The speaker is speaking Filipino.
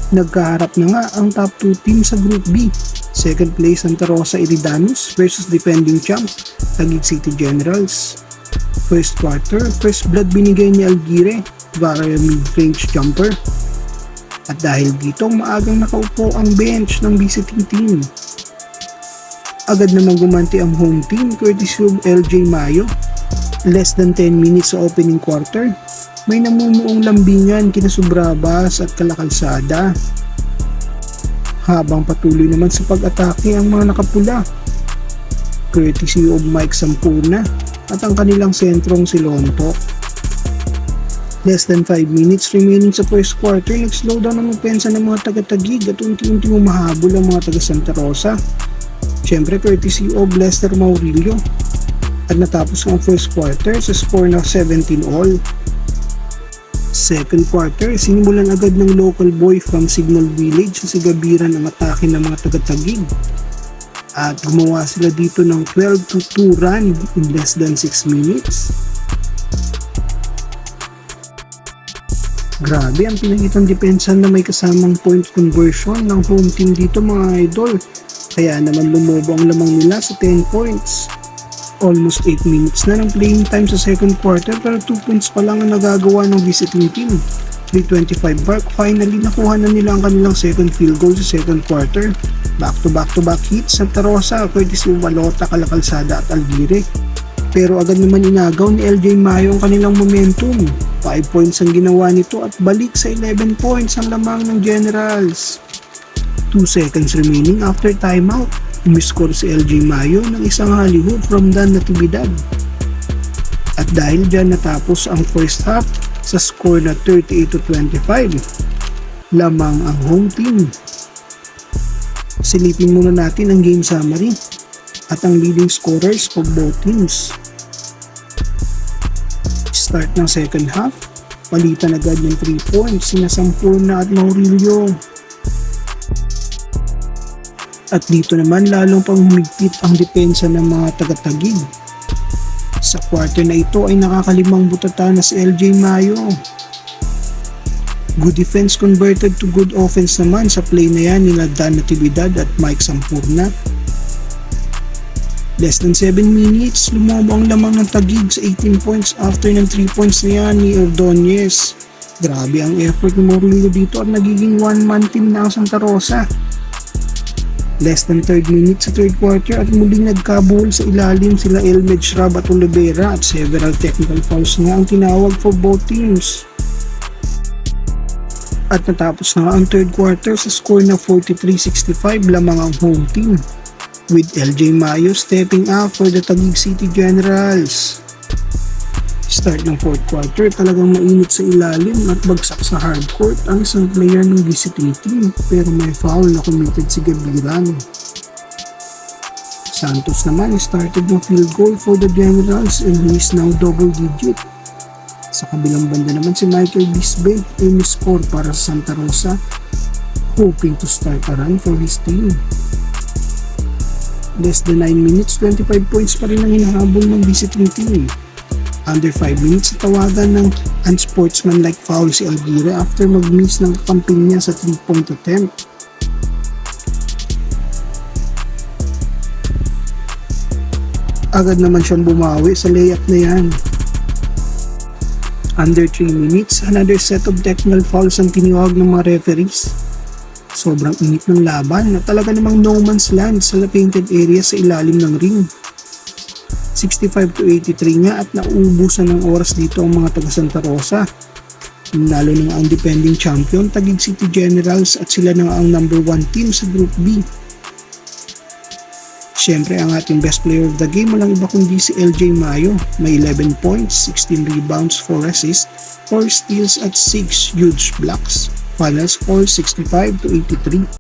Nagkaharap na nga ang top 2 team sa Group B. Second place Santa Rosa Iridanos versus defending champ Taguig City Generals. First quarter, first blood binigay ni Alguire via mid-range jumper. At dahil dito maagang nakaupo ang bench ng visiting team. Agad namang gumanti ang home team courtesy of LJ Mayo. Less than 10 minutes sa opening quarter, may namumuong lambingan kina Subrabas at Kalakalsada. Habang patuloy naman sa pag-atake ang mga nakapula, courtesy of Mike Sampurna at ang kanilang sentrong si Lontok. Less than 5 minutes remaining sa first quarter, nag-slow down ang opensa ng mga taga-Taguig at unti-unti humahabol ang mga taga-Santa Rosa. Siyempre courtesy of Lester Maurilio. At natapos ang first quarter sa score na 17-all. Second quarter, sinimulan agad ng local boy from Signal Village sa Sigabiran ang atake ng mga taga-Taguig. At gumawa sila dito ng 12-2 run in less than 6 minutes. Grabe ang pinakitang depensa na may kasamang point conversion ng home team dito mga idol. Kaya naman lumobo ang lamang nila sa 10 points. Almost 8 minutes na ng playing time sa second quarter pero 2 points pa lang ang nagagawa ng visiting team. 3:25 mark, finally nakuha na nila ang kanilang second field goal sa second quarter. Back-to-back hits Santa Rosa, courtesy of Balota, Kalakalsada at Alguire. Pero agad naman inagaw ni LJ Mayo ang kanilang momentum. 5 points ang ginawa nito at balik sa 11 points ang lamang ng Generals. 2 seconds remaining after timeout, umiscore si LJ Mayo ng isang halihoop from Dan Natividad. At dahil dyan natapos ang first half sa score na 38-25, lamang ang home team. Silipin muna natin ang game summary at ang leading scorers for both teams. Start ng second half, palitan agad ng 3 points sina Sampurna at Maurilio. At dito naman lalong pang humigpit ang depensa ng mga taga-Taguig. Sa quarter na ito ay nakakalimang butata na si LJ Mayo. Good defense converted to good offense naman sa play na yan nila Dan Natividad at Mike Sampurna. Less than 7 minutes, lumobo ang lamang ng Taguig sa 18 points after ng 3 points na yan ni Ordonez. Grabe ang effort ni Maurilio dito at nagiging one-man team na ang Santa Rosa. Less than 3 minutes sa third quarter at muling nagkabuhol sa ilalim sila Elmed Shrab at Olivera at several technical fouls nga ang tinawag for both teams. At natapos na ang third quarter sa score na 43-65 lamang ang home team, with LJ Mayo stepping up for the Taguig City Generals. Start ng fourth quarter, talagang mainit sa ilalim at bagsak sa hardcourt ang isang player ng visiting team pero may foul na committed si Gabiran. Santos naman started ng field goal for the Generals and he is now double digit. Sa kabilang banda naman si Michael Bisbee ay score para sa Santa Rosa, hoping to start a run for his team. Less than 9 minutes, 25 points pa rin ang hinahabol ng visiting team. Under 5 minutes, tawagan ng unsportsmanlike foul si Alguire after mag-miss ng kamping niya sa 3-point attempt. Agad naman siyang bumawi sa layup na yan. Under 3 minutes, another set of technical fouls ang tinawag ng mga referees. Sobrang init ng laban na talaga namang no man's land sa painted area sa ilalim ng ring. 65-83 nga at nauubusan ng oras dito ang mga taga Santa Rosa. Lalo na ang defending champion Taguig City Generals at sila na ang number 1 team sa Group B. Siyempre ang ating best player of the game walang iba kundi si LJ Mayo. May 11 points, 16 rebounds, 4 assists, 4 steals at 6 huge blocks. Final score 65-83.